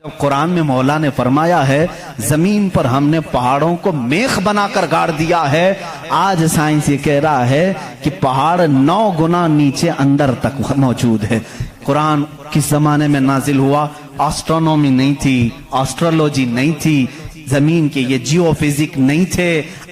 कुरान में मौला ने फरमाया है जमीन पर हमने पहाड़ों को मेख बनाकर गाड़ दिया है। आज साइंस ये कह रहा है कि पहाड़ 9 गुना नीचे अंदर तक मौजूद है। कुरान किस जमाने में नाजिल हुआ? एस्ट्रोनॉमी नहीं थी, एस्ट्रोलॉजी नहीं थी, जमीन के ये जियोफिजिक नहीं थे,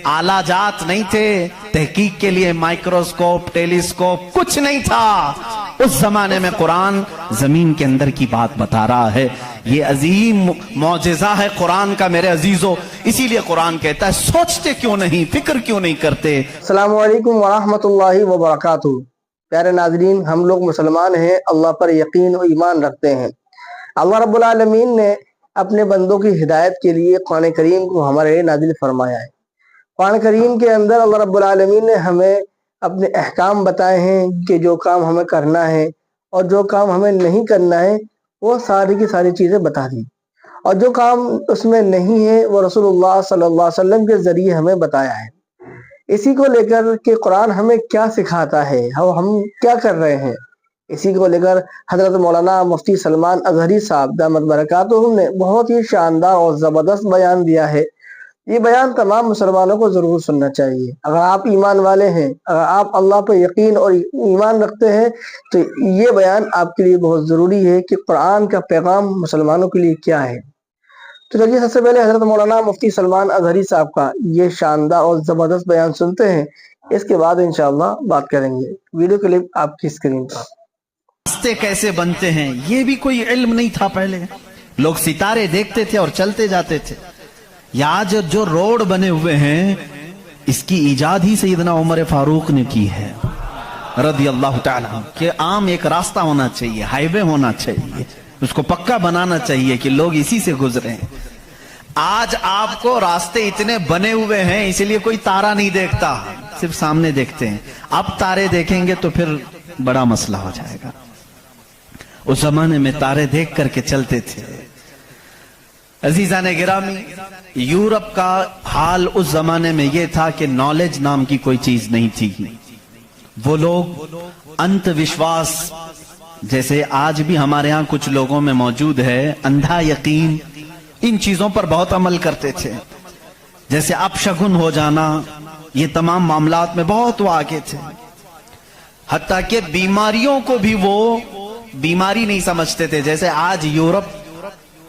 आलाजात नहीं थे, तहकीक के लिए माइक्रोस्कोप टेलीस्कोप कुछ नहीं था। उस जमाने में कुरान जमीन के अंदर की बात बता रहा है। ये अजीम मौजिजा है कुरान का मेरे अजीजों। इसीलिए कुरान कहता है सोचते क्यों नहीं, फिक्र क्यों नहीं करते। अस्सलामु अलैकुम वरहमतुल्लाहि वबरकातुहू। प्यारे नाज़रीन, हम लोग मुसलमान हैं, अल्लाह पर यकीन और ईमान रखते हैं। अल्लाह रब्बुल आलमीन ने अपने बंदों की हिदायत के लिए कुरान करीम को हमारे लिए नाजिल फरमाया है। कुरान करीम के अंदर अल्लाह रब्बुल आलमीन ने हमें अपने अहकाम बताए हैं कि जो काम हमें करना है और जो काम हमें नहीं करना है, वो सारी की सारी चीज़ें बता दी। और जो काम उसमें नहीं है वो रसूलुल्लाह सल्लल्लाहु अलैहि वसल्लम के ज़रिए हमें बताया है। इसी को लेकर के कुरान हमें क्या सिखाता है, हम क्या कर रहे हैं, इसी को लेकर हजरत मौलाना मुफ्ती सलमान अजहरी साहब दामत बरकातुहू ने बहुत ही शानदार और ज़बरदस्त बयान दिया है। ये बयान तमाम मुसलमानों को ज़रूर सुनना चाहिए। अगर आप ईमान वाले हैं, अगर आप अल्लाह पर यकीन और ईमान रखते हैं, तो ये बयान आपके लिए बहुत ज़रूरी है कि कुरान का पैगाम मुसलमानों के लिए क्या है। तो चलिए सबसे पहले हजरत मौलाना मुफ्ती सलमान अजहरी साहब का ये शानदार और ज़बरदस्त बयान सुनते हैं। इसके बाद इंशाअल्लाह बात करेंगे। वीडियो क्लिप आपकी स्क्रीन पर। रास्ते कैसे बनते हैं ये भी कोई इल्म नहीं था। पहले लोग सितारे देखते थे और चलते जाते थे। या आज जो रोड बने हुए हैं, इसकी इजाद ही सैयदना उमर फारूक ने की है रदी अल्लाह ताला। कि आम एक रास्ता होना चाहिए, हाईवे होना चाहिए, उसको पक्का बनाना चाहिए कि लोग इसी से गुजरे। आज आपको रास्ते इतने बने हुए हैं इसलिए कोई तारा नहीं देखता, सिर्फ सामने देखते हैं। अब तारे देखेंगे तो फिर बड़ा मसला हो जाएगा। उस जमाने में तारे देख करके चलते थे। अजीजाने गिरामी, यूरोप का हाल उस जमाने में यह था कि नॉलेज नाम की कोई चीज नहीं थी। वो लोग अंधविश्वास, जैसे आज भी हमारे यहाँ कुछ लोगों में मौजूद है, अंधा यकीन, इन चीजों पर बहुत अमल करते थे। जैसे अपशगुन हो जाना, ये तमाम मामलात में बहुत वो आगे थे। हत्ता कि बीमारियों को भी वो बीमारी नहीं समझते थे। जैसे आज यूरोप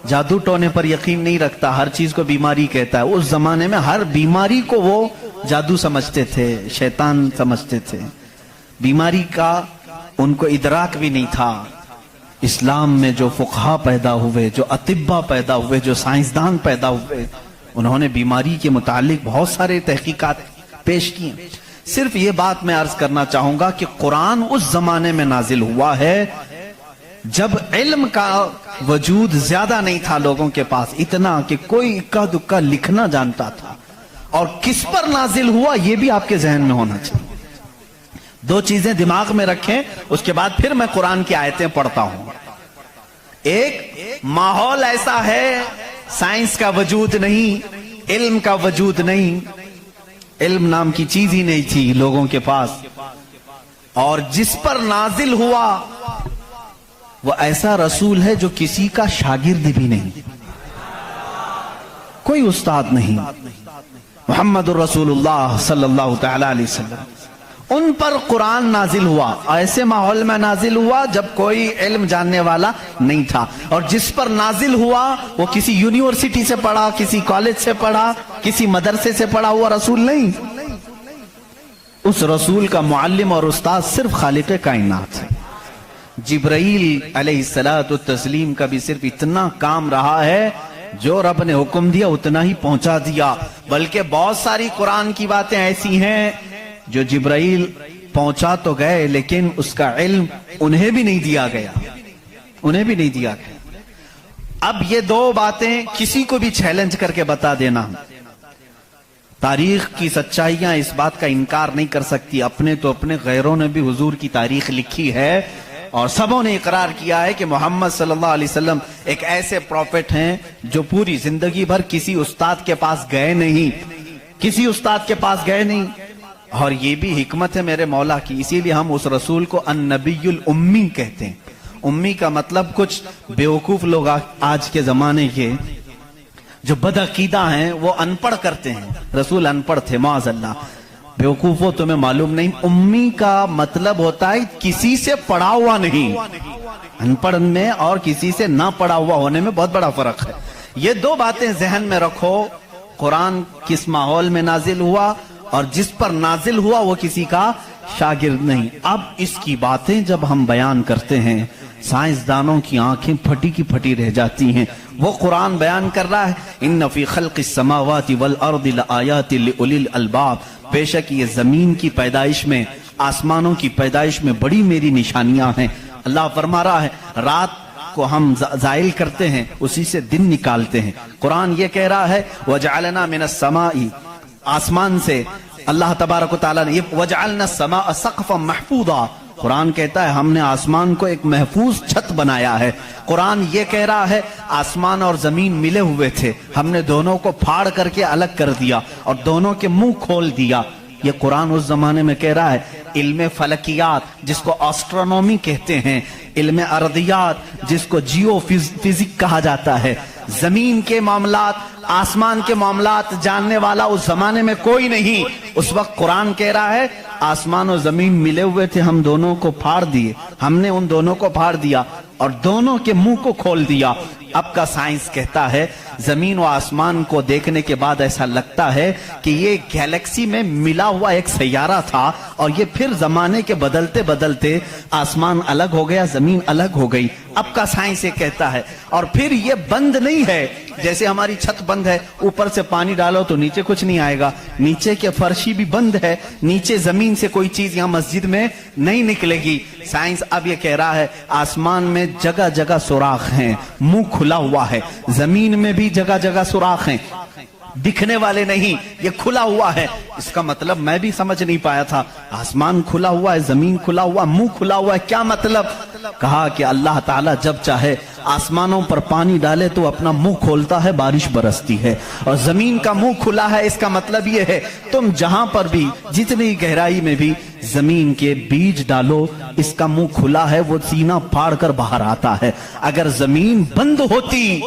जादू टोने पर यकीन नहीं रखता, हर चीज को बीमारी कहता है। उस जमाने में हर बीमारी को वो जादू समझते थे, शैतान समझते थे। बीमारी का उनको इदराक भी नहीं था। इस्लाम में जो फुकहा पैदा हुए, जो अतिब्बा पैदा हुए, जो साइंसदान पैदा हुए, उन्होंने बीमारी के मुतालिक बहुत सारे तहकीकात पेश किए। सिर्फ ये बात मैं अर्ज करना चाहूंगा कि कुरान उस जमाने में नाजिल हुआ है जब इल्म का वजूद ज्यादा नहीं था लोगों के पास, इतना कि कोई इक्का दुक्का लिखना जानता था। और किस पर नाजिल हुआ ये भी आपके जहन में होना चाहिए। दो चीजें दिमाग में रखें, उसके बाद फिर मैं कुरान की आयतें पढ़ता हूं। एक, माहौल ऐसा है, साइंस का वजूद नहीं, इल्म का वजूद नहीं, इल्म नाम की चीज ही नहीं थी लोगों के पास। और जिस पर नाजिल हुआ वो ऐसा रसूल है जो किसी का शागिर्द भी नहीं, कोई उस्ताद नहीं, मुहम्मदुर रसूलुल्लाह सल्लल्लाहु तआला अलैहि वसल्लम। उन पर कुरान नाजिल हुआ, ऐसे माहौल में नाजिल हुआ जब कोई इल्म जानने वाला नहीं था। और जिस पर नाजिल हुआ वो किसी यूनिवर्सिटी से पढ़ा, किसी कॉलेज से पढ़ा, किसी मदरसे से पढ़ा हुआ रसूल नहीं। उस रसूल का मुअल्लिम और उस्ताद सिर्फ खालिक कायनात है। जिब्राइल अलैहिस्सलातु तस्लीम का भी सिर्फ इतना काम रहा है, जो रब ने हुक्म दिया उतना ही पहुंचा दिया। बल्कि बहुत सारी कुरान की बातें ऐसी हैं जो जिब्राइल पहुंचा तो गए लेकिन उसका इल्म उन्हें भी नहीं दिया गया, उन्हें भी नहीं दिया गया। अब ये दो बातें किसी को भी चैलेंज करके बता देना, तारीख की सच्चाइयां इस बात का इनकार नहीं कर सकती। अपने तो अपने, गैरों ने भी हुजूर की तारीख लिखी है और सबों ने इकरार किया है कि मोहम्मद सल्लल्लाहु अलैहि वसल्लम एक ऐसे प्रॉफिट हैं जो पूरी जिंदगी भर किसी उस्ताद के पास गए नहीं, किसी उस्ताद के पास गए नहीं। और ये भी हिकमत है मेरे मौला की, इसीलिए हम उस रसूल को अन-नबियुल उम्मी कहते हैं। उम्मी का मतलब कुछ बेवकूफ लोग आज के जमाने के जो बदअकीदा हैं वो अनपढ़ करते हैं। रसूल अनपढ़ थे, माअज़ल्लाह। बेवकूफो तुम्हें मालूम नहीं, उम्मी का मतलब होता है किसी से पढ़ा हुआ नहीं। अनपढ़ में और किसी से ना पढ़ा हुआ होने में बहुत बड़ा फर्क है। ये दो बातें जहन में रखो। कुरान किस माहौल में नाजिल हुआ और जिस पर नाजिल हुआ वो किसी का शागिर्द नहीं। अब इसकी बातें जब हम बयान करते हैं, साइंसदानों की आंखें फटी की फटी रह जाती हैं। वो कुरान बयान कर रहा है, इन्न फी खल्क़िस समावाति वल अर्दि लआयातिन लिउलिल अलबाब, बेशक ये जमीन की पैदाइश में, आसमानों की पैदाइश में बड़ी मेरी निशानियां हैं। अल्लाह फरमा रहा है, रात को हम जाइल करते हैं, उसी से दिन निकालते हैं। कुरान ये कह रहा है, वजअलना मिनस समाई, आसमान से अल्लाह तबारक व तआला ने, वजअलना समा सक़फ़न महफूज़ा, कुरान कहता है हमने आसमान को एक महफूज छत बनाया है। कुरान ये कह रहा है आसमान और जमीन मिले हुए थे, हमने दोनों को फाड़ करके अलग कर दिया और दोनों के मुंह खोल दिया। ये कुरान उस जमाने में कह रहा है। इल्म फलकियात जिसको एस्ट्रोनॉमी कहते हैं, इल्म अर्दियात जिसको जियो फिजिक कहा जाता है, जमीन के मामलात, आसमान के मामलात जानने वाला उस जमाने में कोई नहीं। उस वक्त कुरान कह रहा है आसमान और जमीन मिले हुए थे, हम दोनों को फाड़ दिए, हमने उन दोनों को फाड़ दिया और दोनों के मुंह को खोल दिया। अब का साइंस कहता है जमीन व आसमान को देखने के बाद ऐसा लगता है कि ये गैलेक्सी में मिला हुआ एक सैयारा था और ये फिर जमाने के बदलते बदलते आसमान अलग हो गया, जमीन अलग हो गई। अब का साइंस ये कहता है। और फिर ये बंद नहीं है, जैसे हमारी छत बंद है, ऊपर से पानी डालो तो नीचे कुछ नहीं आएगा, नीचे के फर्शी भी बंद है, नीचे जमीन से कोई चीज यहां मस्जिद में नहीं निकलेगी। साइंस अब ये कह रहा है आसमान में जगह जगह सुराख हैं, मुंह खुला हुआ है, जमीन में भी जगह जगह सुराख हैं, दिखने वाले नहीं, ये खुला हुआ है। इसका मतलब मैं भी समझ नहीं पाया था, आसमान खुला हुआ है, जमीन खुला हुआ, मुंह खुला हुआ है, क्या मतलब? कहा कि अल्लाह ताला जब चाहे आसमानों पर पानी डाले तो अपना मुंह खोलता है, बारिश बरसती है, और जमीन का मुंह खुला है। इसका मतलब ये है तुम जहां पर भी, जितनी गहराई में भी जमीन के बीज डालो, इसका मुंह खुला है, वो सीना फाड़ कर बाहर आता है। अगर जमीन बंद होती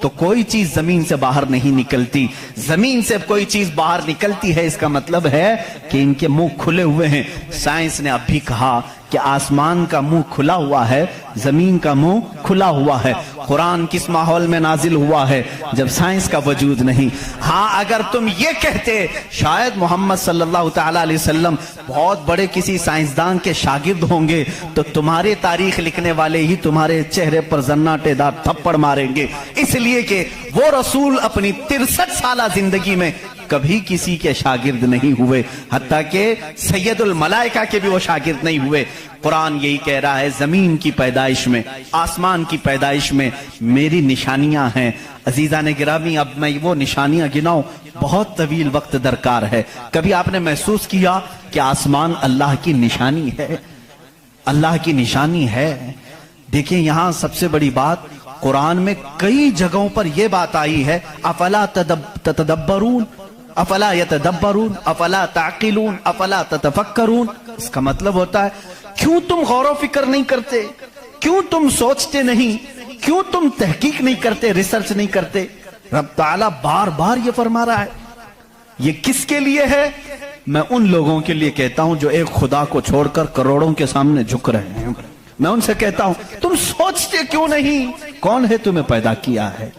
तो कोई चीज जमीन से बाहर नहीं निकलती, जमीन से कोई चीज बाहर निकलती है, इसका मतलब है कि इनके मुंह खुले हुए हैं। साइंस ने अब भी कहा कि आसमान का मुंह खुला हुआ है, जमीन का मुंह खुला हुआ है। कुरान किस माहौल में नाजिल हुआ है? जब साइंस का वजूद नहीं। हाँ, अगर तुम ये कहते शायद मोहम्मद सल्लल्लाहु तआला अलैहि वसल्लम बहुत बड़े किसी साइंसदान के शागिर्द होंगे, तो तुम्हारे तारीख लिखने वाले ही तुम्हारे चेहरे पर जन्नाटेदार थप्पड़ मारेंगे, इसलिए कि वो रसूल अपनी 63 साला जिंदगी में कभी किसी के शागिर्द नहीं हुए, हत्ता कि सैयदुल मलाइका के भी वो शागिर्द नहीं हुए। कुरान यही कह रहा है जमीन की पैदाइश में, आसमान की पैदाइश में मेरी निशानियां हैं। अजीजा ने गिरामी, अब मैं वो निशानियां गिनाऊं, बहुत तवील वक्त दरकार है। कभी आपने महसूस किया कि आसमान अल्लाह की निशानी है? अल्लाह की निशानी है। देखिए यहां सबसे बड़ी बात, कुरान में कई जगहों पर यह बात आई है, अफला तदब्बरून, अफला यतदब्बरून, अफला ताकिलून, अफला ततफक्करून। इसका मतलब होता है क्यों तुम गौर व फिक्र नहीं करते, क्यों तुम सोचते नहीं, क्यों तुम तहकीक नहीं करते, रिसर्च नहीं करते? रब ताला बार बार ये फरमा रहा है। ये किसके लिए है? मैं उन लोगों के लिए कहता हूं जो एक खुदा को छोड़कर करोड़ों के सामने झुक रहे हैं। मैं उनसे कहता हूं तुम सोचते क्यों नहीं? कौन है तुम्हें पैदा किया है?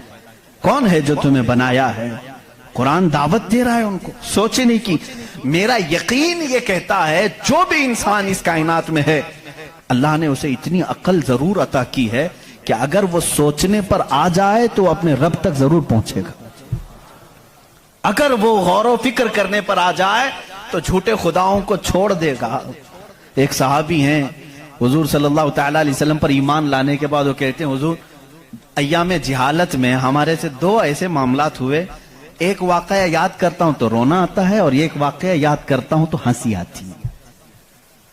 कौन है जो तुम्हें बनाया है? कुरान दावत दे रहा है उनको सोचने की। मेरा यकीन ये कहता है जो भी इंसान इस कायनात में है, अल्लाह ने उसे इतनी अक्ल जरूर अता की है कि अगर वो सोचने पर आ जाए तो अपने रब तक जरूर पहुंचेगा। अगर वो गौर व फिक्र करने पर आ जाए तो झूठे खुदाओं को छोड़ देगा। एक सहाबी हैं, हुजूर सल्लल्लाहु तआला अलैहि वसल्लम पर ईमान लाने के बाद वो कहते हैं हुजूर अय्याम जिहालत में हमारे से दो ऐसे मामलात हुए, एक वाकया याद करता हूं तो रोना आता है और एक वाकया याद करता हूं तो हंसी आती है।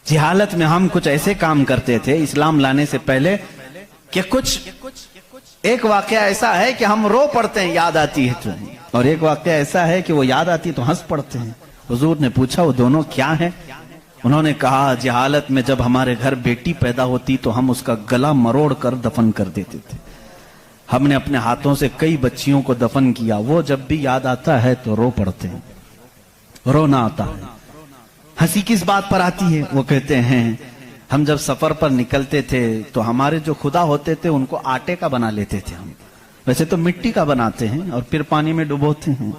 जिहालत में हम कुछ ऐसे काम करते थे इस्लाम लाने से पहले कि कुछ एक वाकया ऐसा है कि हम रो पड़ते हैं याद आती है तो, और एक वाकया ऐसा है कि वो याद आती है तो हंस पड़ते हैं। हुजूर ने पूछा वो दोनों क्या है? انہوں نے کہا جہالت میں جب ہمارے گھر بیٹی پیدا ہوتی تو ہم اس کا گلا مروڑ کر دفن کر دیتے تھے. ہم نے اپنے ہاتھوں سے کئی بچیوں کو دفن کیا. وہ جب بھی یاد آتا ہے تو رو پڑتے ہیں, رونا آتا ہے. ہنسی کس بات پر آتی ہے؟ وہ کہتے ہیں ہم جب سفر پر نکلتے تھے تو ہمارے جو خدا ہوتے تھے ان کو آٹے کا بنا لیتے تھے. ہم ویسے تو مٹی کا بناتے ہیں اور پھر پانی میں ڈبوتے ہیں.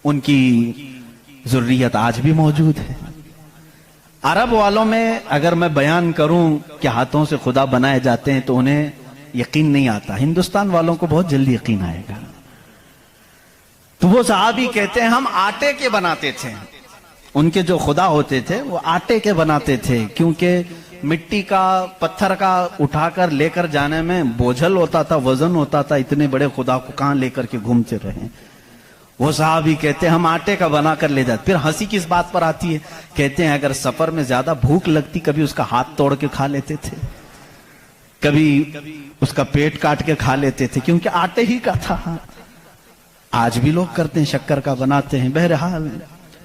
ان کی ذریت آج بھی موجود ہے. عرب والوں میں اگر میں بیان کروں کہ ہاتھوں سے خدا بنائے جاتے ہیں تو انہیں یقین نہیں آتا. ہندوستان والوں کو بہت جلدی یقین آئے گا. تو وہ صحابی کہتے ہیں ہم آٹے کے بناتے تھے. ان کے جو خدا ہوتے تھے وہ آٹے کے بناتے تھے, کیونکہ مٹی کا پتھر کا اٹھا کر لے کر جانے میں بوجھل ہوتا تھا, وزن ہوتا تھا. اتنے بڑے خدا کو کہاں لے کر کے گھومتے رہے. وہ صحابی کہتے ہیں ہم آٹے کا بنا کر لے جاتے. پھر ہنسی کس بات پر آتی ہے؟ کہتے ہیں اگر سفر میں زیادہ بھوک لگتی کبھی اس کا ہاتھ توڑ کے کھا لیتے تھے, کبھی اس کا پیٹ کاٹ کے کھا لیتے تھے, کیونکہ آٹے ہی کا تھا. آج بھی لوگ کرتے ہیں, شکر کا بناتے ہیں. بہرحال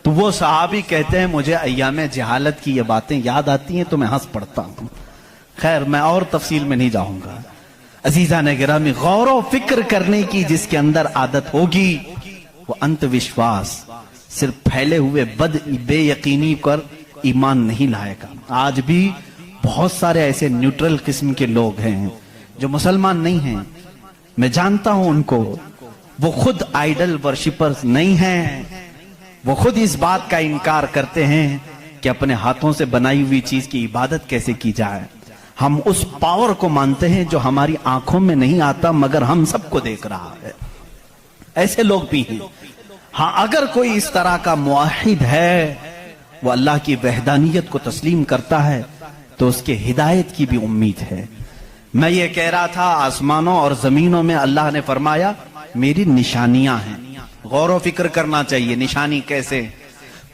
تو وہ صحابی کہتے ہیں مجھے ایام جہالت کی یہ باتیں یاد آتی ہیں تو میں ہنس پڑتا ہوں. خیر میں اور تفصیل میں نہیں جاؤں گا. عزیزان گرامی, غور و فکر کرنے کی جس کے اندر عادت ہوگی وہ انت وشواس, صرف پھیلے ہوئے بے یقینی پر ایمان نہیں لائے گا. آج بھی بہت سارے ایسے نیوٹرل قسم کے لوگ ہیں جو مسلمان نہیں ہیں. میں جانتا ہوں ان کو. وہ خود آئیڈل ورشپرز نہیں ہیں. وہ خود اس بات کا انکار کرتے ہیں کہ اپنے ہاتھوں سے بنائی ہوئی چیز کی عبادت کیسے کی جائے. ہم اس پاور کو مانتے ہیں جو ہماری آنکھوں میں نہیں آتا مگر ہم سب کو دیکھ رہا ہے. ایسے لوگ بھی ہیں. ہاں اگر کوئی اس طرح کا موحد ہے, وہ اللہ کی وحدانیت کو تسلیم کرتا ہے تو اس کے ہدایت کی بھی امید ہے. میں یہ کہہ رہا تھا آسمانوں اور زمینوں میں اللہ نے فرمایا میری نشانیاں ہیں. غور و فکر کرنا چاہیے. نشانی کیسے؟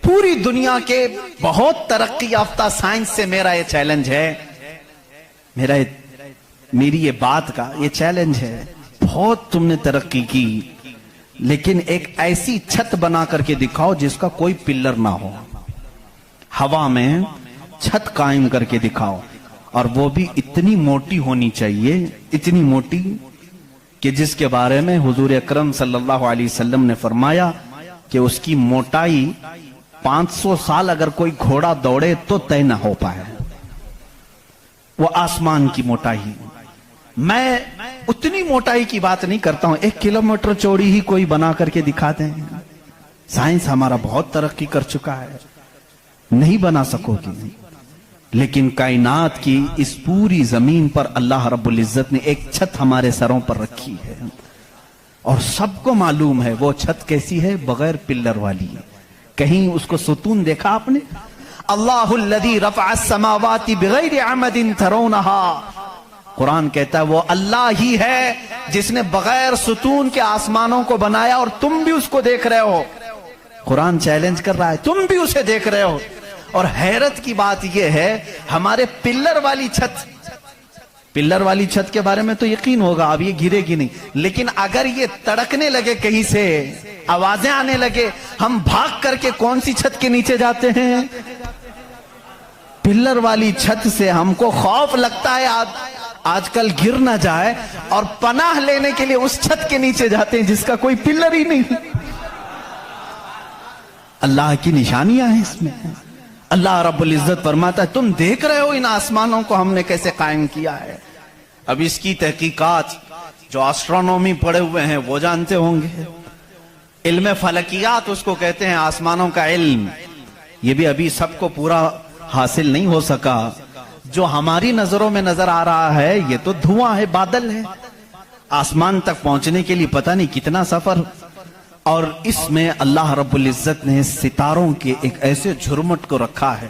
پوری دنیا کے بہت ترقی یافتہ سائنس سے میرا یہ چیلنج ہے, میری یہ بات کا یہ چیلنج ہے. بہت تم نے ترقی کی, لیکن ایک ایسی چھت بنا کر کے دکھاؤ جس کا کوئی پلر نہ ہو. ہوا میں چھت قائم کر کے دکھاؤ, اور وہ بھی اتنی موٹی ہونی چاہیے, اتنی موٹی کہ جس کے بارے میں حضور اکرم صلی اللہ علیہ وسلم نے فرمایا کہ اس کی موٹائی 500 سال اگر کوئی گھوڑا دوڑے تو طے نہ ہو پائے. وہ آسمان کی موٹائی. میں اتنی موٹائی کی بات نہیں کرتا ہوں, 1 کلومیٹر چوڑی ہی کوئی بنا کر کے دکھا دیں. سائنس ہمارا بہت ترقی کر چکا ہے, نہیں بنا سکو گی. لیکن کائنات کی اس پوری زمین پر اللہ رب العزت نے ایک چھت ہمارے سروں پر رکھی ہے, اور سب کو معلوم ہے وہ چھت کیسی ہے, بغیر پلر والی. کہیں اس کو ستون دیکھا آپ نے؟ اللہ الذی رفع السماوات بغیر عمد ترونها. قرآن کہتا ہے وہ اللہ ہی ہے جس نے بغیر ستون کے آسمانوں کو بنایا, اور تم بھی اس کو دیکھ رہے ہو. قرآن چیلنج کر رہا ہے, تم بھی اسے دیکھ رہے ہو. اور حیرت کی بات یہ ہے ہمارے پلر والی چھت کے بارے میں تو یقین ہوگا اب یہ گرے گی نہیں, لیکن اگر یہ تڑکنے لگے, کہیں سے آوازیں آنے لگے, ہم بھاگ کر کے کون سی چھت کے نیچے جاتے ہیں؟ پلر والی چھت سے. ہم کو خوف لگتا ہے آج کل گر نہ جائے, اور پناہ لینے کے لیے اس چھت کے نیچے جاتے ہیں جس کا کوئی پلر ہی نہیں. اللہ کی نشانیاں ہیں اس میں. اللہ رب العزت فرماتا ہے تم دیکھ رہے ہو ان آسمانوں کو ہم نے کیسے قائم کیا ہے. اب اس کی تحقیقات جو آسٹرونومی پڑھے ہوئے ہیں وہ جانتے ہوں گے. علم فلکیات اس کو کہتے ہیں, آسمانوں کا علم. یہ بھی ابھی سب کو پورا حاصل نہیں ہو سکا. جو ہماری نظروں میں نظر آ رہا ہے یہ تو دھواں ہے, بادل ہے. آسمان تک پہنچنے کے لیے پتہ نہیں کتنا سفر. اور اس میں اللہ رب العزت نے ستاروں کے ایک ایسے جھرمٹ کو رکھا ہے.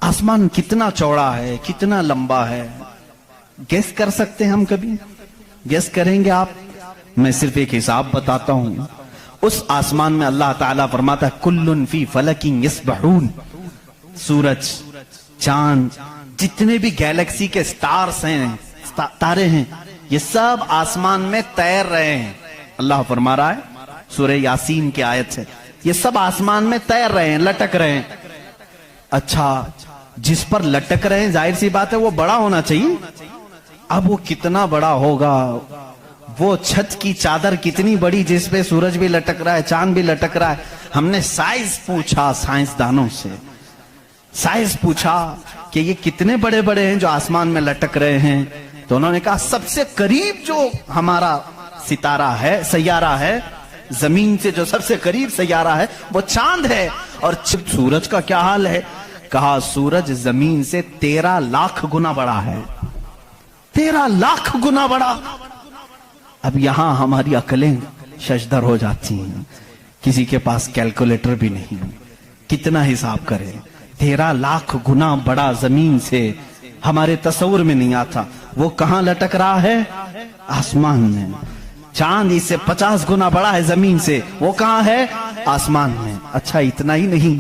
آسمان کتنا چوڑا ہے, کتنا لمبا ہے, گیس کر سکتے ہیں ہم؟ کبھی گیس کریں گے آپ؟ میں صرف ایک حساب بتاتا ہوں. اس آسمان میں اللہ تعالیٰ فرماتا ہے کلن فی فلک یسبحون. سورج, چاند, جتنے بھی گیلیکسی کے سٹارز ہیں, تارے ہیں, یہ سب آسمان میں تیر رہے ہیں. اللہ فرما رہا ہے سورہ یاسین کی آیت ہے, یہ سب آسمان میں تیر رہے ہیں, لٹک رہے ہیں. अच्छा, जिस पर लटक रहे हैं जाहिर सी बात है वो बड़ा होना चाहिए। अब वो कितना बड़ा होगा, वो छत की चादर कितनी बड़ी जिस पे सूरज भी लटक रहा है, चांद भी लटक रहा है। हमने साइज पूछा साइंसदानों से, साइज पूछा कि ये कितने बड़े बड़े हैं जो आसमान में लटक रहे हैं। तो उन्होंने कहा सबसे करीब जो हमारा सितारा है, सैयारा है, जमीन से जो सबसे करीब सैयारा है वो चांद है। और सूरज का क्या हाल है? कहा सूरज जमीन से 13 लाख गुना बड़ा है, 13 लाख गुना बड़ा। अब यहां हमारी अकलें शशदर हो जाती हैं, किसी के पास कैलकुलेटर भी नहीं, कितना हिसाब करें। 13 लाख गुना बड़ा जमीन से हमारे तस्वुर में नहीं आता। वो कहां लटक रहा है? आसमान में। चांद इससे 50 गुना बड़ा है जमीन से, वो कहां है? आसमान में। अच्छा, इतना ही नहीं,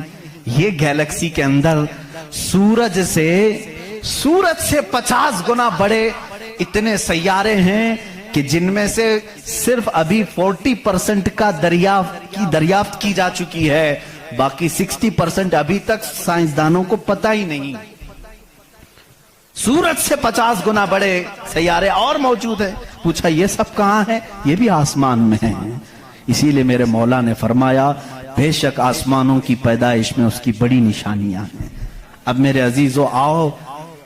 ये गैलेक्सी के अंदर सूरज से 50 गुना बड़े इतने सैयारे हैं कि जिनमें से सिर्फ अभी 40% का दरियाफ्त की जा चुकी है, बाकी 60% अभी तक साइंसदानों को पता ही नहीं। सूरज से 50 गुना बड़े सैयारे और मौजूद हैं। पूछा ये सब कहां है? ये भी आसमान में है। इसीलिए मेरे मौला ने फरमाया बेशक आसमानों की पैदाइश में उसकी बड़ी निशानियां हैं। अब मेरे अजीजों, आओ,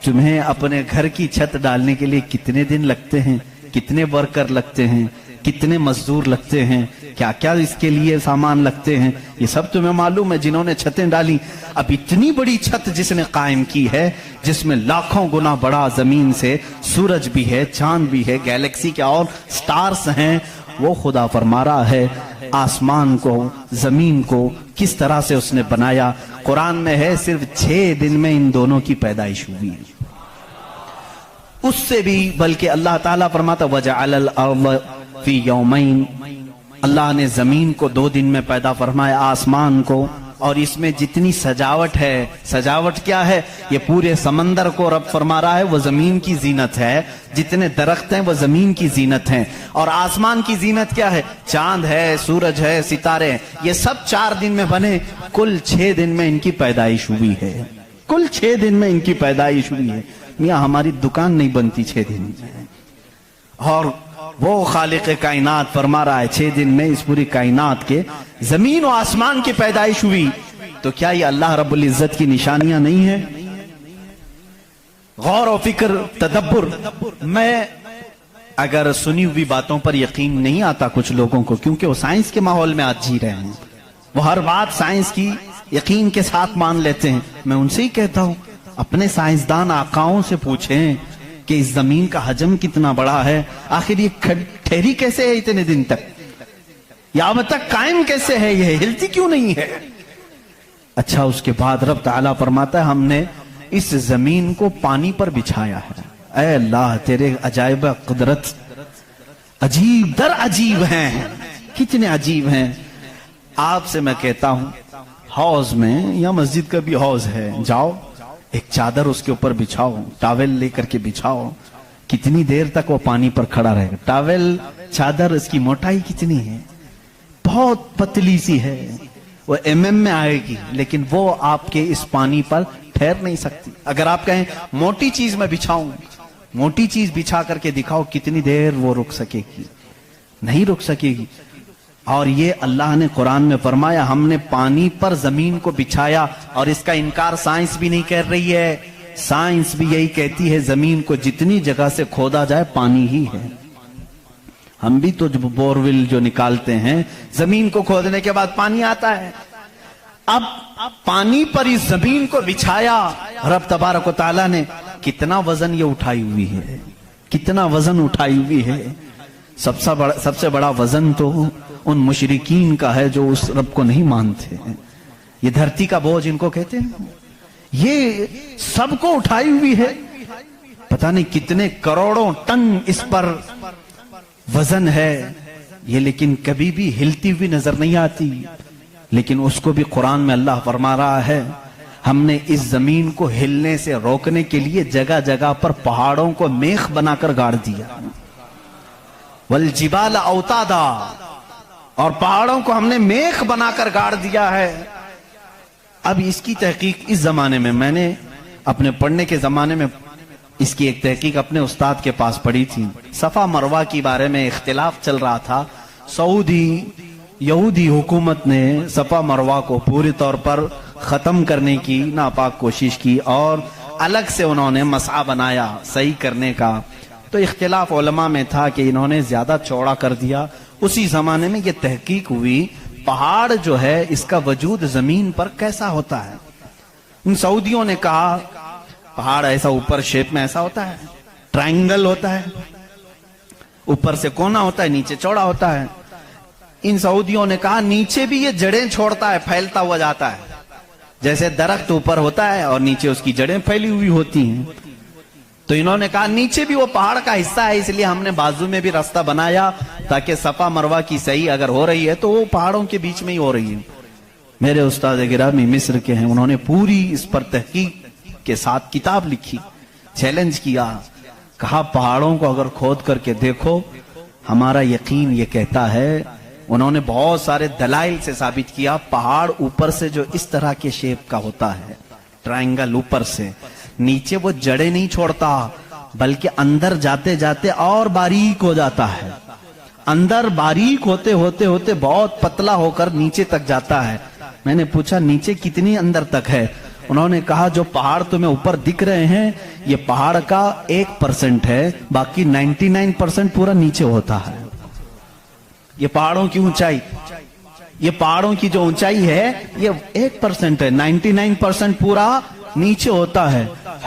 तुम्हें अपने घर की छत डालने के लिए कितने दिन लगते हैं, कितने वर्कर लगते हैं, कितने मजदूर लगते हैं, क्या क्या इसके लिए सामान लगते हैं, ये सब तुम्हें मालूम है जिन्होंने छतें डाली। अब इतनी बड़ी छत जिसने कायम की है, जिसमें लाखों गुना बड़ा जमीन से सूरज भी है, चांद भी है, गैलेक्सी के और स्टार्स हैं, वो खुदा फरमा रहा है आसमान को, जमीन को किस तरह से उसने बनाया। कुरान में है सिर्फ 6 दिन में इन दोनों की पैदाइश हुई है। उससे भी बल्कि अल्लाह ताला फरमाता वजअलल अर्द फी यौमैन, अल्लाह ने जमीन को 2 दिन में पैदा फरमाया, आसमान को। और इसमें जितनी सजावट है, सजावट क्या है? ये पूरे समंदर को रब फरमा रहा है वो जमीन की जीनत है, जितने दरख्त हैं वो जमीन की जीनत हैं। और आसमान की जीनत क्या है? चांद है, सूरज है, सितारे हैं। ये सब 4 दिन में बने, कुल 6 दिन में इनकी पैदाइश हुई है। कुल 6 दिन में इनकी पैदाइश हुई है। मियां हमारी दुकान नहीं बनती 6 दिन में, और वो खालिक कायनात फरमा रहा है 6 दिन में इस पूरी कायनात के जमीन और आसमान की पैदाइश हुई। तो क्या ये अल्लाह रब्बुल इज्जत की निशानियां नहीं है? गौर और फिक्र, तदब्बुर। मैं अगर सुनी हुई बातों पर यकीन नहीं आता कुछ लोगों को, क्योंकि वो साइंस के माहौल में आज जी रहे हैं, वो हर बात साइंस की यकीन के साथ मान लेते हैं। मैं उनसे ही कहता हूं अपने साइंसदान आकाओं से पूछें कि इस जमीन का हजम कितना बड़ा है, आखिर ये ठहरी कैसे है इतने दिन तक, यावत तक कायम कैसे है, ये हिलती क्यों नहीं है? अच्छा, उसके बाद रब ताला फरमाता है हमने इस जमीन को पानी पर बिछाया है। ऐ अल्लाह, तेरे अजायब कुदरत अजीब दर अजीब हैं, कितने अजीब हैं। आपसे मैं कहता हूं, हौज में या मस्जिद का भी हौज है, जाओ एक चादर उसके ऊपर बिछाओ, टॉवेल लेकर के बिछाओ, कितनी देर तक वो पानी पर खड़ा रहेगा। टॉवेल, चादर, इसकी मोटाई कितनी है? बहुत पतली सी है, वो mm में आएगी, लेकिन वो आपके इस पानी पर ठहर नहीं सकती। अगर आप कहें मोटी चीज में बिछाऊं, मोटी चीज बिछा करके दिखाओ, कितनी देर वो रुक सकेगी? नहीं रुक सकेगी। और ये अल्लाह ने कुरान में फरमाया हमने पानी पर जमीन को बिछाया, और इसका इनकार साइंस भी नहीं कर रही है। साइंस भी यही कहती है जमीन को जितनी जगह से खोदा जाए पानी ही है। हम भी तो बोरवेल जो निकालते हैं, जमीन को खोदने के बाद पानी आता है। अब पानी पर इस जमीन को बिछाया रब तबारक व तआला ने, कितना वजन ये उठाई हुई है, कितना वजन उठाई हुई है। सबसे बड़ा वजन तो उन मुशरिकीन का है जो उस रब को नहीं मानते हैं। ये धरती का बोझ इनको कहते हैं, ये सबको उठाई हुई है। पता नहीं कितने करोड़ों टन इस पर वजन है ये, लेकिन कभी भी हिलती हुई नजर नहीं आती। लेकिन उसको भी कुरान में अल्लाह फरमा रहा है हमने इस जमीन को हिलने से रोकने के लिए जगह जगह पर पहाड़ों को मेख बनाकर गाड़ दिया। वल जिबाल औतादा, और पहाड़ों को हमने मेख बनाकर गाड़ दिया है। اب اس کی تحقیق اس زمانے میں نے اپنے پڑھنے کے زمانے میں اس کی ایک تحقیق اپنے استاد کے پاس پڑھی تھی. صفا مروہ کے بارے میں اختلاف چل رہا تھا. سعودی یہودی حکومت نے صفا مروہ کو پوری طور پر ختم کرنے کی ناپاک کوشش کی اور الگ سے انہوں نے مسعی بنایا صحیح کرنے کا. تو اختلاف علماء میں تھا کہ انہوں نے زیادہ چوڑا کر دیا. اسی زمانے میں یہ تحقیق ہوئی پہاڑ جو ہے اس کا وجود زمین پر کیسا ہوتا ہے. ان سعودیوں نے کہا پہاڑ ایسا اوپر شیپ میں ایسا ہوتا ہے, ٹرائنگل ہوتا ہے, اوپر سے کونا ہوتا ہے, نیچے چوڑا ہوتا ہے. ان سعودیوں نے کہا نیچے بھی یہ جڑیں چھوڑتا ہے, پھیلتا ہوا جاتا ہے, جیسے درخت اوپر ہوتا ہے اور نیچے اس کی جڑیں پھیلی ہوئی ہوتی ہیں. تو انہوں نے کہا نیچے بھی وہ پہاڑ کا حصہ ہے, اس لیے ہم نے بازو میں بھی راستہ بنایا تاکہ صفا مروہ کی صحیح اگر ہو رہی ہے تو وہ پہاڑوں کے بیچ میں ہی ہو رہی ہے. میرے استاد گرامی مصر کے ہیں, انہوں نے پوری اس پر تحقیق کے ساتھ کتاب لکھی, چیلنج کیا, کہا پہاڑوں کو اگر کھود کر کے دیکھو ہمارا یقین یہ کہتا ہے. انہوں نے بہت سارے دلائل سے ثابت کیا پہاڑ اوپر سے جو اس طرح کے شیپ کا ہوتا ہے, ٹرائنگل اوپر سے, نیچے وہ جڑیں نہیں چھوڑتا بلکہ اندر جاتے جاتے اور باریک ہو جاتا ہے, اندر باریک ہوتے ہوتے ہوتے بہت پتلا ہو کر نیچے تک جاتا ہے. میں نے پوچھا نیچے کتنی اندر تک ہے؟ انہوں نے کہا جو پہاڑ تمہیں اوپر دکھ رہے ہیں یہ پہاڑ کا 1% ہے, باقی 99% پورا نیچے ہوتا ہے. یہ پہاڑوں کی اونچائی, یہ پہاڑوں کی جو اونچائی ہے یہ 1% ہے, 99% پورا نیچے ہوتا ہے.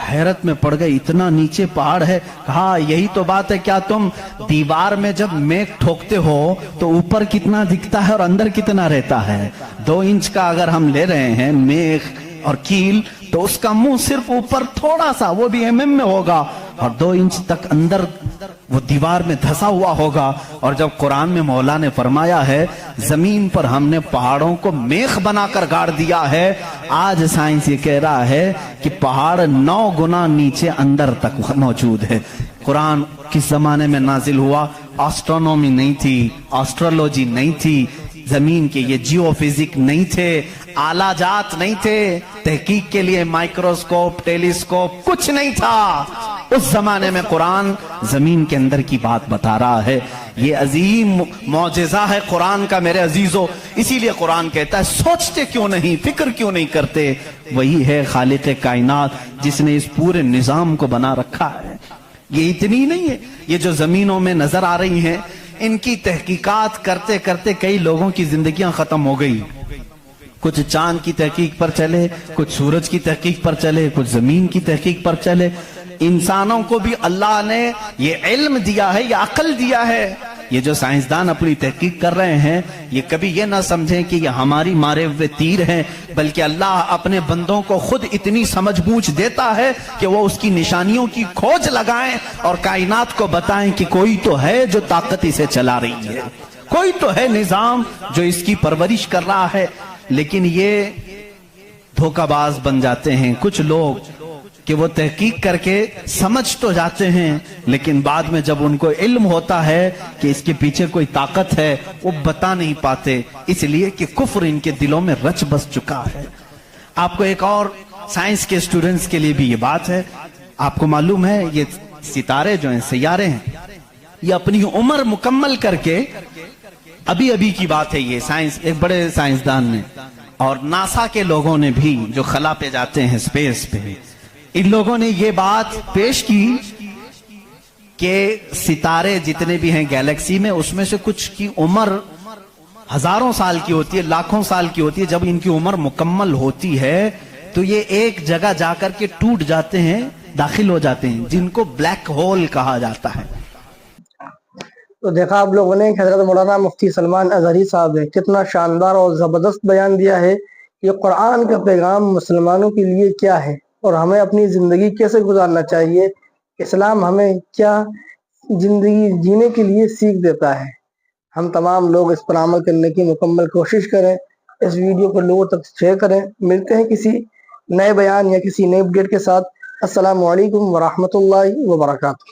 حیرت میں پڑ گئی, اتنا نیچے پہاڑ ہے. کہا یہی تو بات ہے, کیا تم دیوار میں جب میخ ٹھوکتے ہو تو اوپر کتنا دکھتا ہے اور اندر کتنا رہتا ہے؟ 2 انچ کا اگر ہم لے رہے ہیں میخ اور کیل تو اس کا منہ صرف اوپر تھوڑا سا, وہ بھی mm میں ہوگا, اور 2 انچ تک اندر وہ دیوار میں دھسا ہوا ہوگا. اور جب قرآن میں مولا نے فرمایا ہے زمین پر ہم نے پہاڑوں کو میخ بنا کر گاڑ دیا ہے, آج سائنس یہ کہہ رہا ہے کہ پہاڑ 9 گنا نیچے اندر تک موجود ہے. قرآن کس زمانے میں نازل ہوا؟ آسٹرونومی نہیں تھی, آسٹرولوجی نہیں تھی, زمین کے یہ جیو فزک نہیں تھے, آلہ جات نہیں تھے, تحقیق کے لیے مائکروسکوپ, ٹیلیسکوپ کچھ نہیں تھا. اس زمانے میں قرآن زمین کے اندر کی بات بتا رہا ہے. یہ عظیم معجزہ ہے قرآن کا میرے عزیزو. اسی لیے قرآن کہتا ہے سوچتے کیوں نہیں, فکر کیوں نہیں کرتے؟ وہی ہے خالق کائنات جس نے اس پورے نظام کو بنا رکھا ہے. یہ اتنی نہیں ہے, یہ جو زمینوں میں نظر آ رہی ہیں ان کی تحقیقات کرتے کرتے کئی لوگوں کی زندگیاں ختم ہو گئی. کچھ چاند کی تحقیق پر چلے, کچھ سورج کی تحقیق پر چلے, کچھ زمین کی تحقیق پر چلے. انسانوں کو بھی اللہ نے یہ علم دیا ہے, یہ عقل دیا ہے. یہ جو سائنسدان اپنی تحقیق کر رہے ہیں یہ کبھی یہ نہ سمجھیں کہ یہ ہماری مارے ہوئے تیر ہیں, بلکہ اللہ اپنے بندوں کو خود اتنی سمجھ بوجھ دیتا ہے کہ وہ اس کی نشانیوں کی کھوج لگائیں اور کائنات کو بتائیں کہ کوئی تو ہے جو طاقت اسے چلا رہی ہے, کوئی تو ہے نظام جو اس کی پرورش کر رہا ہے. لیکن یہ دھوکہ باز بن جاتے ہیں کچھ لوگ کہ وہ تحقیق کر کے سمجھ تو جاتے ہیں لیکن بعد میں جب ان کو علم ہوتا ہے کہ اس کے پیچھے کوئی طاقت ہے وہ بتا نہیں پاتے, اس لیے کہ کفر ان کے دلوں میں رچ بس چکا ہے. آپ کو ایک اور سائنس کے اسٹوڈنٹس کے لیے بھی یہ بات ہے, آپ کو معلوم ہے یہ ستارے جو ہیں, سیارے ہیں, یہ اپنی عمر مکمل کر کے, ابھی کی بات ہے یہ, سائنس ایک بڑے سائنسدان نے اور ناسا کے لوگوں نے بھی جو خلا پہ جاتے ہیں اسپیس پہ, ان لوگوں نے یہ بات پیش کی کہ ستارے جتنے بھی ہیں گیلیکسی میں اس میں سے کچھ کی عمر ہزاروں سال کی ہوتی ہے, لاکھوں سال کی ہوتی ہے. جب ان کی عمر مکمل ہوتی ہے تو یہ ایک جگہ جا کر کے ٹوٹ جاتے ہیں, داخل ہو جاتے ہیں, جن کو بلیک ہول کہا جاتا ہے. تو دیکھا آپ لوگوں نے حضرت مولانا مفتی سلمان اظہری صاحب نے کتنا شاندار اور زبردست بیان دیا ہے. یہ قرآن کا پیغام مسلمانوں کے لیے کیا ہے اور ہمیں اپنی زندگی کیسے گزارنا چاہیے, اسلام ہمیں کیا زندگی جینے کے لیے سیکھ دیتا ہے. ہم تمام لوگ اس پر عمل کرنے کی مکمل کوشش کریں, اس ویڈیو کو لوگوں تک شیئر کریں. ملتے ہیں کسی نئے بیان یا کسی نئے اپڈیٹ کے ساتھ. السلام علیکم ورحمۃ اللہ وبرکاتہ.